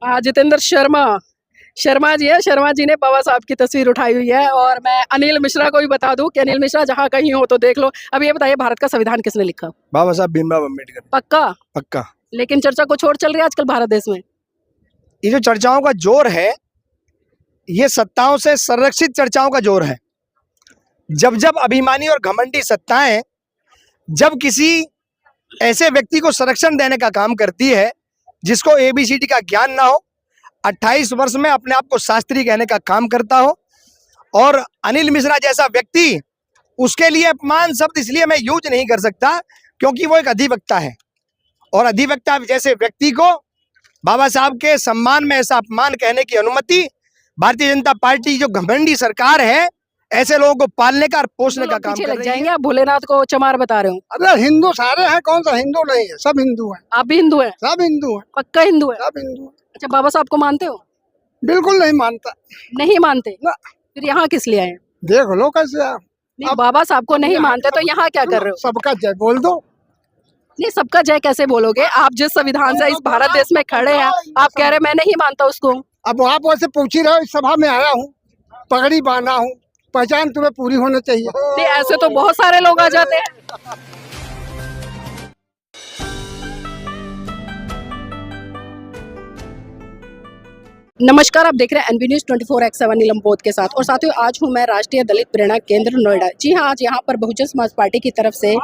जितेंद्र शर्मा शर्मा जी है। शर्मा जी ने बाबा साहब की तस्वीर उठाई हुई है। और मैं अनिल मिश्रा को भी बता दूं कि अनिल मिश्रा जहां कहीं हो तो देख लो। अब ये बताइए, भारत का संविधान किसने लिखा? बाबा साहब भीमराव अम्बेडकर। पक्का? पक्का। लेकिन चर्चा कुछ और चल रही है आजकल भारत देश में। ये जो चर्चाओं का जोर है, ये सत्ताओं से संरक्षित चर्चाओं का जोर है। जब जब अभिमानी और घमंडी सत्ताएं जब किसी ऐसे व्यक्ति को संरक्षण देने का काम करती है जिसको एबीसीडी का ज्ञान ना हो, 28 वर्ष में अपने आप को शास्त्री कहने का काम करता हो, और अनिल मिश्रा जैसा व्यक्ति, उसके लिए अपमान शब्द इसलिए मैं यूज नहीं कर सकता क्योंकि वो एक अधिवक्ता है, और अधिवक्ता जैसे व्यक्ति को बाबा साहब के सम्मान में ऐसा अपमान कहने की अनुमति भारतीय जनता पार्टी जो घमंडी सरकार है, ऐसे लोगों को पालने का और पोषने का काम कर लग रही जाएंगे। है। आप भोलेनाथ को चमार बता रहे हो? अरे हिंदू सारे हैं, कौन सा हिंदू नहीं है? सब हिंदू हैं। आप भी हिंदू हैं? सब हिंदू हैं। पक्का हिंदू है? सब हिंदू हैं। अच्छा, बाबा साहब को मानते हो? बिल्कुल नहीं मानता। नहीं मानते? ना। फिर यहाँ किस लिए आए? देख लो कैसे आप। नहीं, बाबा साहब को नहीं मानते तो यहाँ क्या कर रहे हो? सबका जय बोल दो। नहीं, सबका जय कैसे बोलोगे? आप जिस संविधान से इस भारत देश में खड़े हैं, आप कह रहे मैं नहीं मानता उसको। अब आप वैसे पूछ ही रहे हो, इस सभा में आया हूँ, पगड़ी बांधा हूँ, पहचान तुम्हें पूरी होनी चाहिए। नहीं, ऐसे तो बहुत सारे लोग आ जाते हैं। नमस्कार, आप देख रहे हैं एनबी न्यूज 24/7 नीलम बोध के साथ। और साथियों, आज हूं मैं राष्ट्रीय दलित प्रेरणा केंद्र नोएडा। जी हां, आज यहां पर बहुजन समाज पार्टी की तरफ से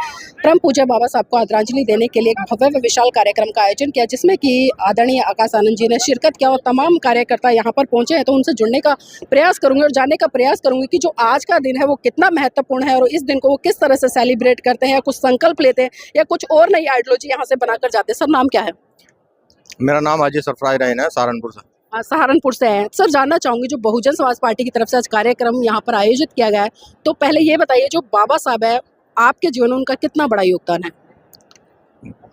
परम पूज्य बाबा साहब को आदरांजलि देने के लिए एक भव्य व विशाल कार्यक्रम का आयोजन किया, जिसमें कि आदरणीय आकाश आनंद जी ने शिरकत किया और तमाम कार्यकर्ता यहां पर पहुंचे हैं। तो उनसे जुड़ने का प्रयास करूंगी और जानने का प्रयास करूंगी कि जो आज का दिन है वो कितना महत्वपूर्ण है और इस दिन को वो किस तरह से सेलिब्रेट करते हैं, कुछ संकल्प लेते हैं या कुछ और नई आइडियोलॉजी यहाँ से बनाकर जाते हैं। सर, नाम क्या है? मेरा नाम अजय सरफराज रहीन है, सहारनपुर से। सहारनपुर से हैं। सर, जानना चाहूंगी, जो बहुजन समाज पार्टी की तरफ से आज कार्यक्रम यहाँ पर आयोजित किया गया है, तो पहले ये बताइए, जो बाबा साहब है, आपके जीवन में उनका कितना बड़ा योगदान है?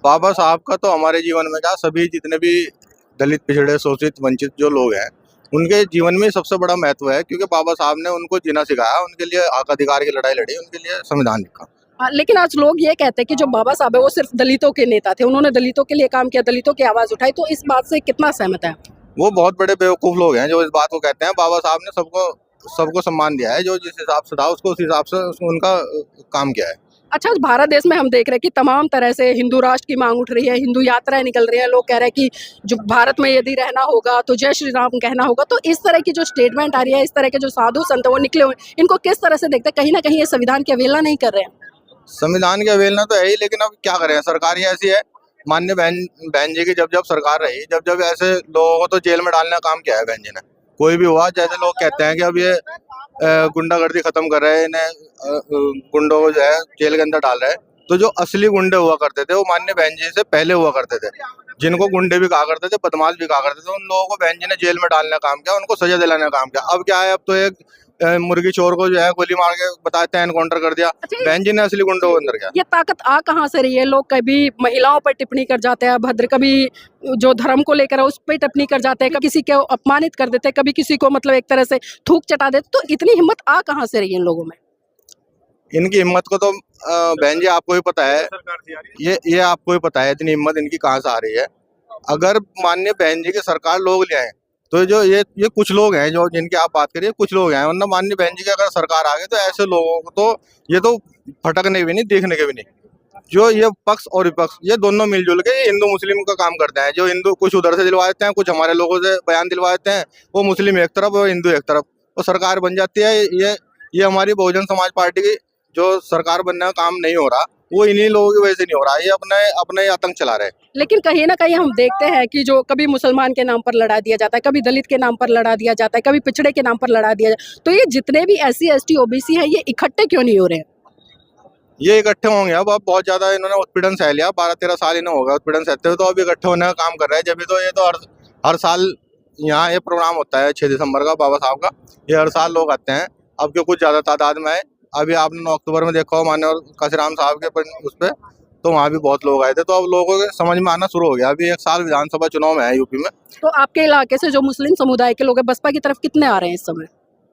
बाबा साहब का तो हमारे जीवन में क्या, सभी जितने भी दलित, पिछड़े, शोषित, वंचित जो लोग हैं, उनके जीवन में सबसे बड़ा महत्व है, क्योंकि बाबा साहब ने उनको जीना सिखाया, उनके लिए हक अधिकार की लड़ाई लड़ी, उनके लिए संविधान लिखा। लेकिन आज लोग ये कहते हैं कि जो बाबा साहब है वो सिर्फ दलितों के नेता थे, उन्होंने दलितों के लिए काम किया, दलितों की आवाज उठाई, तो इस बात से कितना सहमत है? वो बहुत बड़े बेवकूफ लोग हैं जो इस बात को कहते हैं। बाबा साहब ने सबको सम्मान दिया है, जो जिस हिसाब से था उसको उस हिसाब से उनका काम किया है। अच्छा, भारत देश में हम देख रहे हैं कि तमाम तरह से हिंदू राष्ट्र की मांग उठ रही है, हिंदू यात्राएं निकल रही है, लोग कह रहे हैं कि जो भारत में यदि रहना होगा तो जय श्री राम कहना होगा। तो इस तरह की जो स्टेटमेंट आ रही है, इस तरह के जो साधु संत वो निकले हुए, इनको किस तरह से देखते हैं? कहीं ना कहीं ये संविधान की अवहेलना नहीं कर रहे हैं? संविधान की अवहेलना तो है ही, लेकिन अब क्या करें, सरकार ही ऐसी है। माननीय बहन जी की जब जब सरकार रही, जब जब ऐसे लोगों को तो जेल में डालने का काम किया है बहन जी ने। कोई भी हुआ, जैसे लोग कहते हैं कि अब ये गुंडागर्दी खत्म कर रहे हैं, इन्हें गुंडों को जो है जेल के अंदर डाल रहे हैं, तो जो असली गुंडे हुआ करते थे वो माननीय बहन जी से पहले हुआ करते थे, जिनको गुंडे भी कहा करते थे, बदमाश भी कहा करते थे, उन लोगों को बहन जी ने जेल में डालने का काम किया, उनको सजा दिलाने का काम किया। अब क्या है, अब तो एक मुर्गी चोर को जो है गोली मार के बताते हैं एनकाउंटर कर दिया। बहन जी ने असली गुंडों को अंदर किया। ये ताकत आ कहाँ से रही है? लोग कभी महिलाओं पर टिप्पणी कर जाते हैं भद्र, कभी जो धर्म को लेकर है उस पर टिप्पणी कर जाते हैं, कभी किसी को अपमानित कर देते हैं, कभी किसी को मतलब एक तरह से थूक चटा देते। तो इतनी हिम्मत आ कहाँ से रही है इन लोगों में? इनकी हिम्मत को तो बहन जी आपको ही पता है, ये आपको ही पता है इतनी हिम्मत इनकी कहाँ से आ रही है। अगर माननीय बहन जी की सरकार लोग ले आए तो जो ये कुछ लोग हैं जो जिनकी आप बात करिए, कुछ लोग हैं, वरना माननीय बहन जी की अगर सरकार आ गई तो ऐसे लोगों को तो ये तो फटकने भी नहीं, देखने के भी नहीं। जो ये पक्ष और विपक्ष ये दोनों मिलजुल के हिंदू मुस्लिम का काम करते हैं। जो हिंदू कुछ उधर से दिलवा देते हैं, कुछ हमारे लोगों से बयान दिलवा देते हैं, वो मुस्लिम एक तरफ और हिंदू एक तरफ, वो सरकार बन जाती है। ये हमारी बहुजन समाज पार्टी की जो सरकार बनने का काम नहीं हो रहा, वो इन्हीं लोगों की वजह से नहीं हो रहा। ये अपने आतंक चला रहे हैं। लेकिन कहीं ना कहीं हम देखते हैं कि जो कभी मुसलमान के नाम पर लड़ा दिया जाता है, कभी दलित के नाम पर लड़ा दिया जाता है, कभी पिछड़े के नाम पर लड़ा दिया जाता है, तो ये जितने भी SC ST OBC है, ये इकट्ठे क्यों नहीं हो रहे हैं? ये इकट्ठे होंगे। अब बहुत ज्यादा इन्होंने उत्पीड़न सह लिया, 12-13 साल इन्हें हो गया उत्पीड़न सहते हुए, तो अब इकट्ठे होने का काम कर रहे हैं। जब तो ये तो हर साल यहाँ ये प्रोग्राम होता है 6 दिसंबर का बाबा साहब का, ये हर साल लोग आते हैं। अब क्यों कुछ ज्यादा तादाद में आए, अभी आपने 9 अक्टूबर में देखा हो माननीय काशीराम साहब के उस पर, तो वहाँ भी बहुत लोग आए थे। तो अब लोगों के समझ में आना शुरू हो गया। अभी 1 साल विधानसभा चुनाव में है यूपी में। तो आपके इलाके से जो मुस्लिम समुदाय के लोग हैं, बसपा की तरफ कितने आ रहे हैं इस समय?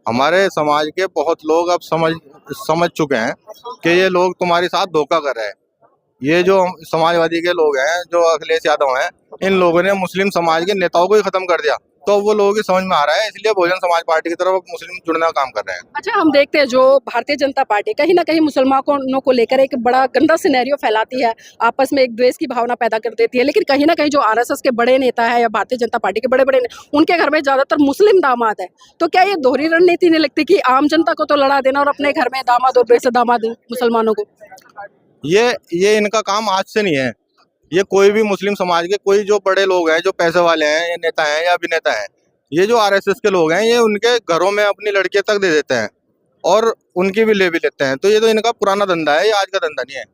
हमारे समाज के बहुत लोग अब समझ चुके हैं कि ये लोग तुम्हारे साथ धोखा कर रहे हैं। ये जो समाजवादी के लोग हैं, जो अखिलेश यादव हैं, इन लोगों ने मुस्लिम समाज के नेताओं को ही खत्म कर दिया, तो वो लोगों की समझ में आ रहा है, इसलिए बहुजन समाज पार्टी की तरफ मुस्लिम जुड़ने का काम कर रहे हैं। अच्छा, हम देखते हैं जो भारतीय जनता पार्टी कहीं ना कहीं मुसलमानों को लेकर एक बड़ा गंदा सिनेरियो फैलाती है, आपस में एक द्वेष की भावना पैदा कर देती है, लेकिन कहीं ना कहीं जो आरएसएस के बड़े नेता है या भारतीय जनता पार्टी के बड़े उनके घर में ज्यादातर मुस्लिम दामाद है, तो क्या ये दोहरी रणनीति नहीं लगती कि आम जनता को तो लड़ा देना और अपने घर में दामाद और बेसे दामाद मुसलमानों को? ये इनका काम आज से नहीं है। ये कोई भी मुस्लिम समाज के कोई जो बड़े लोग हैं, जो पैसे वाले हैं, या नेता हैं या अभिनेता हैं, ये जो आरएसएस के लोग हैं, ये उनके घरों में अपनी लड़कियां तक दे देते हैं और उनकी भी ले भी लेते हैं। तो ये तो इनका पुराना धंधा है, ये आज का धंधा नहीं है।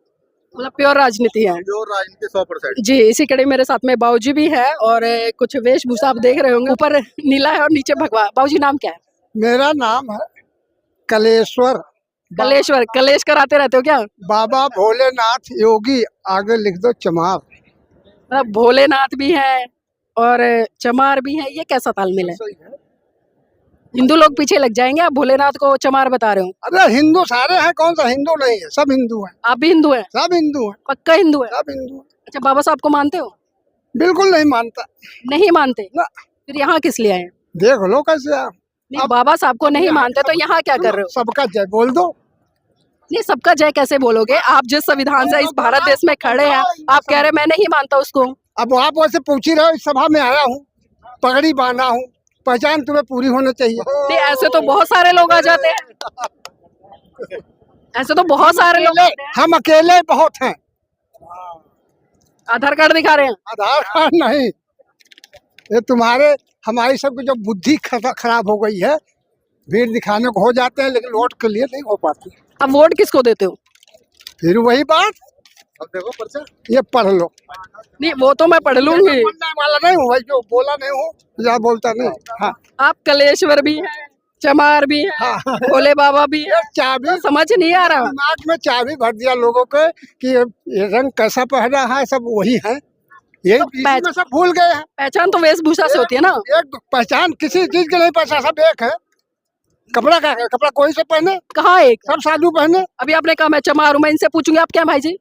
मतलब प्योर राजनीति है। जो राजनीति 100%। जी, इसी कड़ी मेरे साथ में बाबूजी भी है और कुछ वेशभूषा आप देख रहे होंगे, ऊपर नीला है और नीचे भगवा। बाबूजी नाम क्या है? मेरा नाम है कलेश्वर। कलेश्वर। कलेश कराते रहते हो क्या? बाबा भोलेनाथ योगी, आगे लिख दो चमार। मतलब भोलेनाथ भी है और चमार भी है, ये कैसा तालमेल है? हिंदू लोग पीछे लग जाएंगे, आप भोलेनाथ को चमार बता रहे हो। अरे हिंदू सारे हैं, कौन सा हिंदू नहीं है, सब हिंदू हैं। आप भी हिंदू हैं? सब हिंदू हैं, पक्का हिंदू है? सब हिंदू हैं। अच्छा, बाबा साहब को मानते हो? बिल्कुल नहीं मानता। नहीं मानते? ना। फिर यहाँ किस लिए आए? देख लो कैसे आप। नहीं, बाबा साहब को नहीं मानते तो यहाँ क्या कर रहे हो? सबका जय बोल दो। नहीं, सबका जय कैसे बोलोगे? आप जिस संविधान से इस भारत देश में खड़े हैं, आप कह रहे मैं नहीं मानता उसको। अब आप वैसे पूछ ही रहे हो, इस सभा में आया हूँ, पगड़ी बांधा हूँ, पहचान तुम्हें पूरी होनी चाहिए। नहीं, ऐसे तो बहुत सारे लोग आ जाते हैं, ऐसे तो बहुत सारे लोग आते हैं। हम अकेले बहुत हैं। आधार कार्ड दिखा रहे हैं? आधार कार्ड नहीं, ये तुम्हारे हमारी सबकी जो बुद्धि खराब हो गई है, भीड़ दिखाने को हो जाते हैं लेकिन वोट के लिए नहीं हो पाती। अब वोट किसको देते हो? फिर वही बात, अब देखो पर्चा ये पढ़ लो। नहीं, वो तो मैं पढ़ लूंगी। पढ़ने वाला नहीं हूँ भाई, जो बोला नहीं हूँ या बोलता नहीं। हाँ आप कलेश्वर भी हैं, चमार भी हैं, हाँ। भोले बाबा भी हैं, चाबी समझ नहीं आ रहा। दिमाग में चाबी भर दिया लोगों के कि ये रंग कैसा पहना है, सब वही है, ये इसी में सब भूल गए हैं। पहचान तो वेशभूषा से होती है ना। एक पहचान किसी चीज की नहीं पहचान, सब एक है। कपड़ा का है, कपड़ा कोई से पहने, कहाँ एक? सब साधु पहने। अभी आपने कहा मैं चमार हूं, मैं इनसे पूछूंगी आप क्या हैं भाई जी?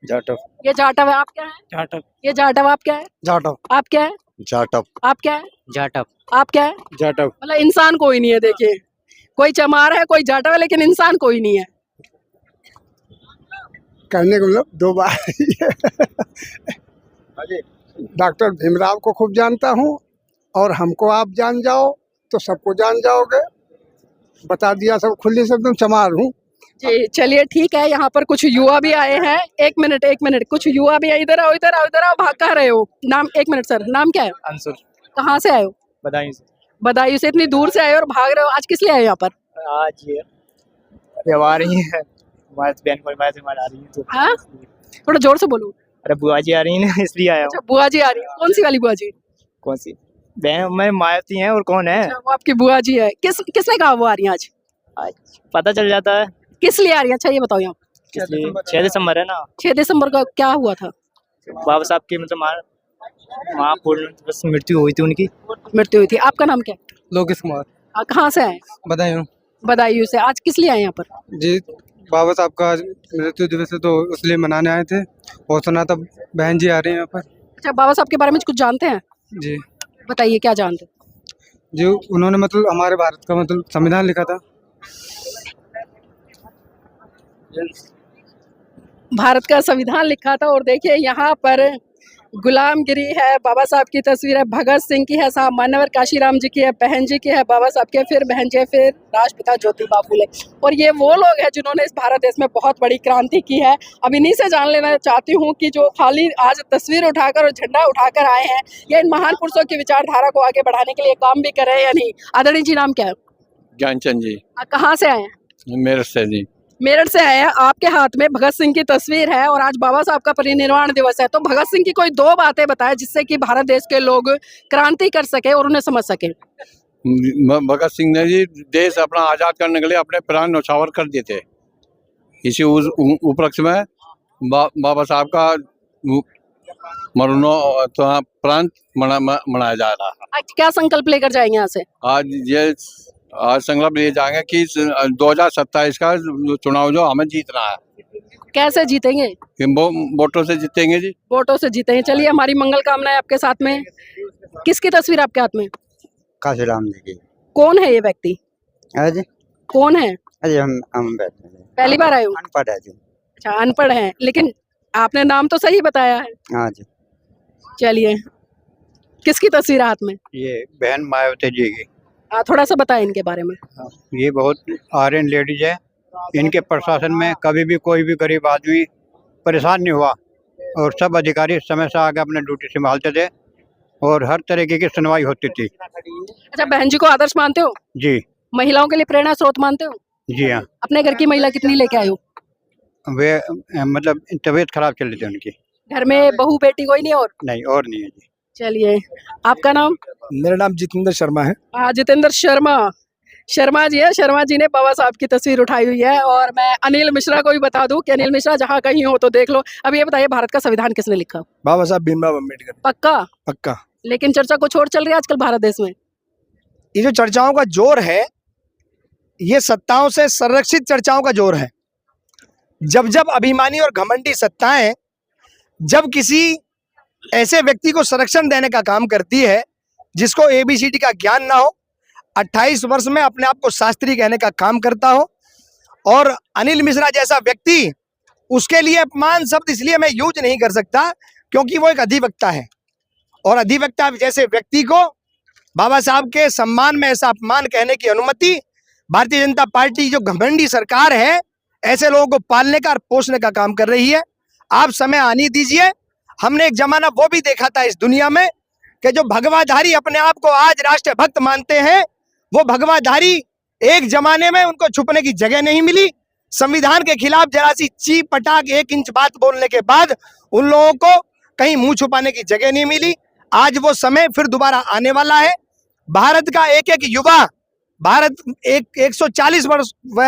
जाटव। ये जाटव है, आप क्या है? जाटव। ये जाटव, आप क्या है? जाटव। आप क्या है? जाटव। आप क्या है? जाटव। आप क्या है? जाटव। मतलब इंसान कोई नहीं है। देखिए, कोई चमार है, कोई जाटव है, लेकिन इंसान कोई नहीं है। कहने को मतलब दो बार डॉक्टर भीमराव को खूब जानता हूँ, और हमको आप जान जाओ तो सबको जान जाओगे। बता दिया सब खुली से, एकदम चमार हूँ। जी, चलिए ठीक है। यहाँ पर कुछ युवा भी आए हैं। एक मिनट, कुछ युवा भी है। इधर आओ, इधर आओ, इधर आओ। भाग कहाँ रहे हो? नाम, एक मिनट सर, नाम क्या है? अंसुर। कहाँ से आए हो? बदायूं से। बदायूं से? इतनी दूर से आए हो और भाग रहे हो, आज किस लिए आए हो यहाँ पर? आज ये व्यवहार ही है, हमारे बहन को हमारे से आ रही है तो। हाँ, थोड़ा जोर से बोलो। अरे बुआ जी आ रही है ना, इसलिए आया हूँ। अच्छा, बुआ जी आ रही है। कौन सी वाली बुआ जी? कौन सी बहन? मैं मायावती हैं, और कौन है? अच्छा, वो आपकी बुआ जी है। किसने कहा वो आ रही है आज? आज पता चल जाता है किस लिए आ रही है? अच्छा ये बताओ। यहाँ 6 दिसंबर है ना। 6 दिसंबर का क्या हुआ था? बाबा साहब की मतलब महापूर्ण बस मृत्यु हुई थी उनकी। मृत्यु हुई थी। आपका नाम क्या है? लोकेश कुमार। कहाँ से आए? बदायूं। बदायूं से। आज किस लिए आए यहाँ पर? जी, बाबा साहब का आज मृत्यु दिवस है तो इसलिए मनाने आए थे, और सुना था बहन जी आ रही हैं यहाँ पर। अच्छा, बाबा साहब के बारे में कुछ जानते हैं? जी बताइए, क्या जानते हैं? जो उन्होंने मतलब हमारे भारत का मतलब संविधान लिखा था। भारत का संविधान लिखा था। और देखिए यहाँ पर गुलामगिरी है, बाबा साहब की तस्वीर है, भगत सिंह की है, साहब मान्यवर काशीराम जी की है, बहन जी की है, बाबा साहब की है, फिर बहन जी, फिर राष्ट्रपिता ज्योतिबा फूले। और ये वो लोग हैं जिन्होंने इस भारत देश में बहुत बड़ी क्रांति की है। अब इन्हीं से जान लेना चाहती हूँ कि जो खाली आज तस्वीर उठाकर और झंडा उठाकर आए हैं, ये इन महान पुरुषों की विचारधारा को आगे बढ़ाने के लिए काम भी कर रहे हैं या नहीं? आदरणीय जी, नाम क्या है? ज्ञानचंद जी। कहाँ से आए हैं? मेरठ से जी। मेरठ से आए हैं। आपके हाथ में भगत सिंह की तस्वीर है और आज बाबा साहब का परिनिर्वाण दिवस है, तो भगत सिंह की कोई 2 बातें बताएं जिससे कि भारत देश के लोग क्रांति कर सके और उन्हें समझ सके। भगत सिंह ने जी देश अपना आज़ाद करने के लिए अपने प्राण न्यौछावर कर दिए थे। इसी उपलक्ष्य में बाबा साहब का प्रांत मनाया जा रहा है। आज क्या संकल्प लेकर जाएंगे यहाँ से? आज संकल्प लिए जाएंगे कि 2027 का चुनाव जो हमें जीतना है। कैसे जीतेंगे? ये वोटों से जीतेंगे जी। वोटों से जीतेंगे। चलिए, हमारी मंगल कामनाएं आपके साथ में। किसकी तस्वीर आपके हाथ में? काशीराम जी की। कौन है ये व्यक्ति? अजय कौन है? अजय हम बैठे हैं। पहली बार आए हो? अनपढ़ है जी। अच्छा, अनपढ़ हैं, लेकिन आपने नाम तो सही बताया है। हाँ जी। चलिए, किसकी तस्वीर है हाथ में? ये बहन मायावती जी की। थोड़ा सा बताएं इनके बारे में। ये बहुत आर्यन लेडीज है। इनके प्रशासन में कभी भी कोई भी गरीब आदमी परेशान नहीं हुआ और सब अधिकारी समय से आगे अपने ड्यूटी संभालते थे और हर तरीके की सुनवाई होती थी। अच्छा, बहन जी को आदर्श मानते हो? जी महिलाओं के लिए प्रेरणा स्रोत मानते हो? जी हाँ। अपने घर की महिला कितनी लेके आए हो? वे मतलब तबीयत खराब चल रही थी उनकी। घर में बहू बेटी कोई नहीं और? नहीं और नहीं है जी। चलिए, आपका नाम? मेरा नाम जितेंद्र शर्मा है। जितेंद्र शर्मा। शर्मा जी है। शर्मा जी ने बाबा साहब की तस्वीर उठाई हुई है। और मैं अनिल मिश्रा को भी बता दूं कि अनिल मिश्रा जहां कहीं हो तो देख लो। अब ये बताइए, भारत का संविधान किसने लिखा? बाबा साहब भीमराव अम्बेडकर। पक्का? पक्का। लेकिन चर्चा कुछ और चल रही है आजकल भारत देश में। ये जो चर्चाओं का जोर है, ये सत्ताओं से संरक्षित चर्चाओं का जोर है। जब जब अभिमानी और घमंडी सत्ताएं जब किसी ऐसे व्यक्ति को संरक्षण देने का काम करती है जिसको एबीसीडी का ज्ञान ना हो, 28 वर्ष में अपने आप को शास्त्री कहने का काम करता हो, और अनिल मिश्रा जैसा व्यक्ति, उसके लिए अपमान शब्द इसलिए मैं यूज नहीं कर सकता क्योंकि वो एक अधिवक्ता है, और अधिवक्ता जैसे व्यक्ति को बाबा साहब के सम्मान में ऐसा अपमान कहने की अनुमति भारतीय जनता पार्टी जो घमंडी सरकार है ऐसे लोगों को पालने का और पोषने का काम कर रही है। आप समय आने दीजिए। हमने एक जमाना वो भी देखा था इस दुनिया में कि जो भगवाधारी अपने आप को आज राष्ट्र भक्त मानते हैं, वो भगवाधारी एक जमाने में उनको छुपने की जगह नहीं मिली। संविधान के खिलाफ जरा सी ची पटाक 1 इंच बात बोलने के बाद उन लोगों को कहीं मुंह छुपाने की जगह नहीं मिली। आज वो समय फिर दोबारा आने वाला है। भारत का एक एक युवा, भारत 140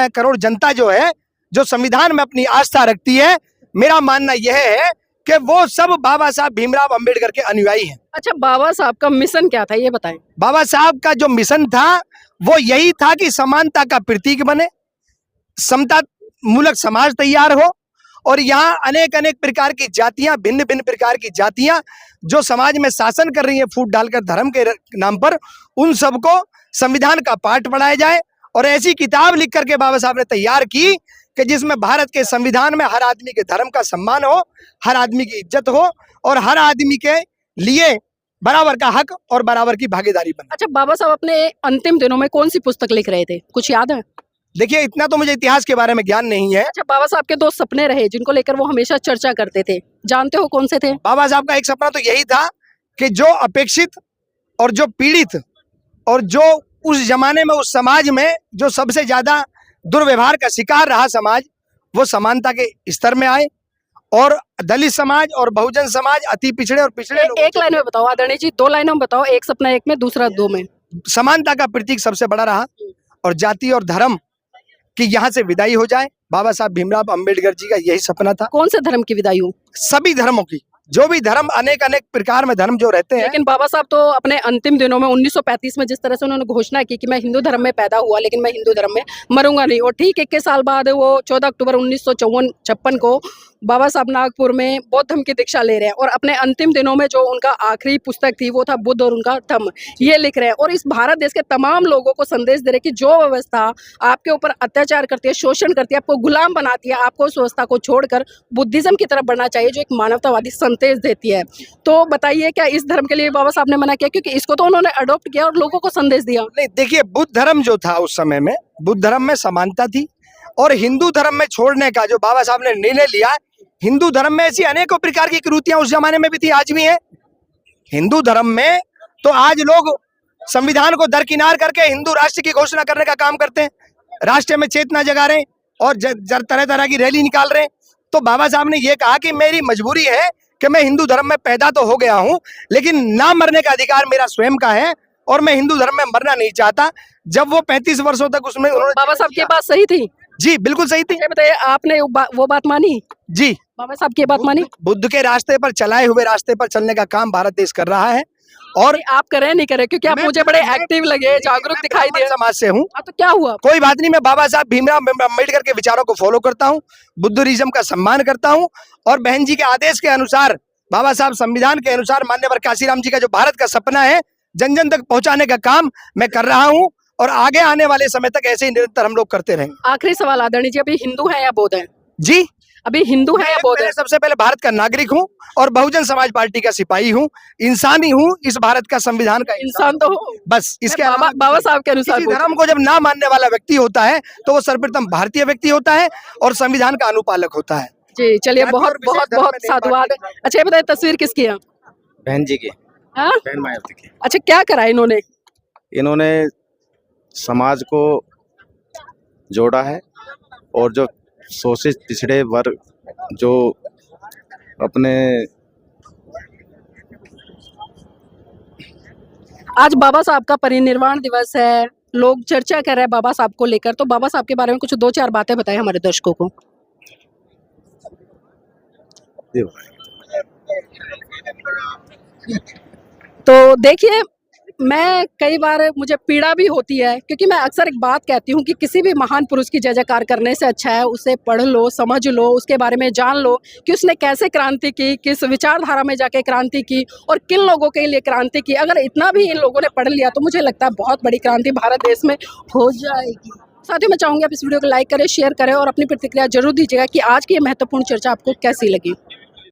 करोड़ जनता जो है, जो संविधान में अपनी आस्था रखती है, मेरा मानना यह है कि वो सब बाबा साहब भीमराव अंबेडकर के अनुयायी हैं। अच्छा, बाबा साहब का मिशन क्या था ये बताएं। बाबा साहब का जो मिशन था वो यही था कि समानता का प्रतीक बने, समता मूलक समाज तैयार हो, और यहाँ अनेक अनेक प्रकार की जातियां, भिन्न भिन्न प्रकार की जातियां जो समाज में शासन कर रही हैं फूट डालकर धर्म के नाम पर, उन सबको संविधान का पाठ पढ़ाया जाए। और ऐसी किताब लिख करके बाबा साहब ने तैयार की कि जिसमें भारत के संविधान में हर आदमी के धर्म का सम्मान हो, हर आदमी की इज्जत हो, और हर आदमी के लिए बराबर का हक और बराबर की भागीदारी बने। अच्छा, बाबा साहब अपने अंतिम दिनों में कौन सी पुस्तक लिख रहे थे, कुछ याद है? देखिए, इतना तो मुझे इतिहास के बारे में ज्ञान नहीं है। अच्छा, बाबा साहब के 2 सपने रहे जिनको लेकर वो हमेशा चर्चा करते थे, जानते हो कौन से थे? बाबा साहब का एक सपना तो यही था कि जो अपेक्षित और जो पीड़ित और जो उस जमाने में उस समाज में जो सबसे ज्यादा दुर्व्यवहार का शिकार रहा समाज, वो समानता के स्तर में आए, और दलित समाज और बहुजन समाज, अति पिछड़े और पिछड़े लोगों एक लाइन में बताओ आदरणीय जी, 2 लाइनों में बताओ, एक सपना एक में, दूसरा 2 में। समानता का प्रतीक सबसे बड़ा रहा, और जाति और धर्म की यहाँ से विदाई हो जाए। बाबा साहब भीमराव अंबेडकर जी का यही सपना था। कौन से धर्म की विदाई हो? सभी धर्मों की, जो भी धर्म, अनेक अनेक प्रकार में धर्म जो रहते हैं। लेकिन बाबा साहब तो अपने अंतिम दिनों में 1935 में जिस तरह से उन्होंने घोषणा की कि मैं हिंदू धर्म में पैदा हुआ लेकिन मैं हिंदू धर्म में मरूंगा नहीं, और ठीक 21 साल बाद वो 14 अक्टूबर 1956 को बाबा साहब नागपुर में बौद्ध धर्म की दीक्षा ले रहे हैं, और अपने अंतिम दिनों में जो उनका आखिरी पुस्तक थी वो था बुद्ध और उनका धम्म, ये लिख रहे हैं। और इस भारत देश के तमाम लोगों को संदेश दे रहे हैं कि जो व्यवस्था आपके ऊपर अत्याचार करती है, शोषण करती है, आपको गुलाम बनाती है, आपको उस व्यवस्था को छोड़कर बुद्धिज्म की तरफ बढ़ना चाहिए जो एक मानवतावादी संदेश देती है। तो बताइए, क्या इस धर्म के लिए बाबा साहब ने मना किया? क्योंकि इसको तो उन्होंने अडॉप्ट किया और लोगों को संदेश दिया। नहीं, देखिए, बुद्ध धर्म जो था उस समय में, बुद्ध धर्म में समानता थी, और हिंदू धर्म में छोड़ने का जो बाबा साहब ने निर्णय लिया, हिंदू धर्म में ऐसी अनेकों प्रकार की कुरीतियां उस जमाने में भी थी, आज भी है। हिंदू धर्म में तो आज लोग संविधान को दरकिनार करके हिंदू राष्ट्र की घोषणा करने का काम करते हैं, राष्ट्र में चेतना जगा रहे हैं और तरह तरह की रैली निकाल रहे हैं। तो बाबा साहब ने यह कहा कि मेरी मजबूरी है कि मैं हिंदू धर्म में पैदा तो हो गया हूं, लेकिन ना मरने का अधिकार मेरा स्वयं का है, और मैं हिंदू धर्म में मरना नहीं चाहता। जब वो 35 वर्षों तक उसमें बाबा साहब की बात सही थी? जी बिल्कुल सही थी। ये बताइए, आपने वो बात मानी? जी, बाबा साहब की बात मानी? बुद्ध के रास्ते पर, चलाए हुए रास्ते पर चलने का काम भारत देश कर रहा है, और नहीं, आप करें नहीं करें, क्योंकि आप मैं- मुझे बड़े मैं- एक्टिव लगे, जागरूक मैं दिखाई ब्राह्मण दे। समाज से हूँ। हाँ, तो क्या हुआ? कोई बात नहीं, मैं बाबा साहब भीमराव अम्बेडकर के विचारों को फॉलो करता हूँ, बुद्धिज्म का सम्मान करता हूँ, और बहन जी के आदेश के अनुसार, बाबा साहब संविधान के अनुसार, मान्यवर काशीराम जी का जो भारत का सपना है जन जन तक पहुंचाने का काम मैं कर रहा हूँ, और आगे आने वाले समय तक ऐसे ही निरंतर हम लोग करते रहेंगे। आखिरी सवाल आदरणीय जी, अभी हिंदू हैं या बौद्ध हैं? जी, अभी हिंदू हैं या बौद्ध हैं? मैं सबसे पहले भारत का नागरिक हूँ और बहुजन समाज पार्टी का सिपाही हूँ, इंसानी हूँ, इस भारत का संविधान का इंसान तो हो। बस। इसके मैं अलावा बाबा साहब के अनुसार किसी बोल रही धर्म को जब ना मानने वाला व्यक्ति होता है तो वो सर्वप्रथम भारतीय व्यक्ति होता है और संविधान का अनुपालक होता है। जी, चलिए, जाति बहुत और विशेष बहुत धर्म बहुत में नहीं साधुवाद। बांटते। अच्छा, ये बताइए, तस्वीर किसकी है? बहन जी की, हाँ? बहन मायावती की। अच्छा, क्या करा इन्होंने? इन्होंने समाज को जोड़ा है, और जो शोषित पिछड़े वर्ग जो अपने आज बाबा साहब का परिनिर्वाण दिवस है, लोग चर्चा कर रहे हैं बाबा साहब को लेकर, तो बाबा साहब के बारे में कुछ 2-4 बातें बताएं हमारे दर्शकों को। तो देखिए, मैं कई बार मुझे पीड़ा भी होती है, क्योंकि मैं अक्सर एक बात कहती हूँ कि किसी भी महान पुरुष की जय जयकार करने से अच्छा है उसे पढ़ लो, समझ लो, उसके बारे में जान लो कि उसने कैसे क्रांति की, किस विचारधारा में जाके क्रांति की और किन लोगों के लिए क्रांति की। अगर इतना भी इन लोगों ने पढ़ लिया तो मुझे लगता है बहुत बड़ी क्रांति भारत देश में हो जाएगी। साथियों, मैं चाहूँगी आप इस वीडियो को लाइक करें, शेयर करें और अपनी प्रतिक्रिया जरूर दीजिएगा कि आज की ये महत्वपूर्ण चर्चा आपको कैसी लगी।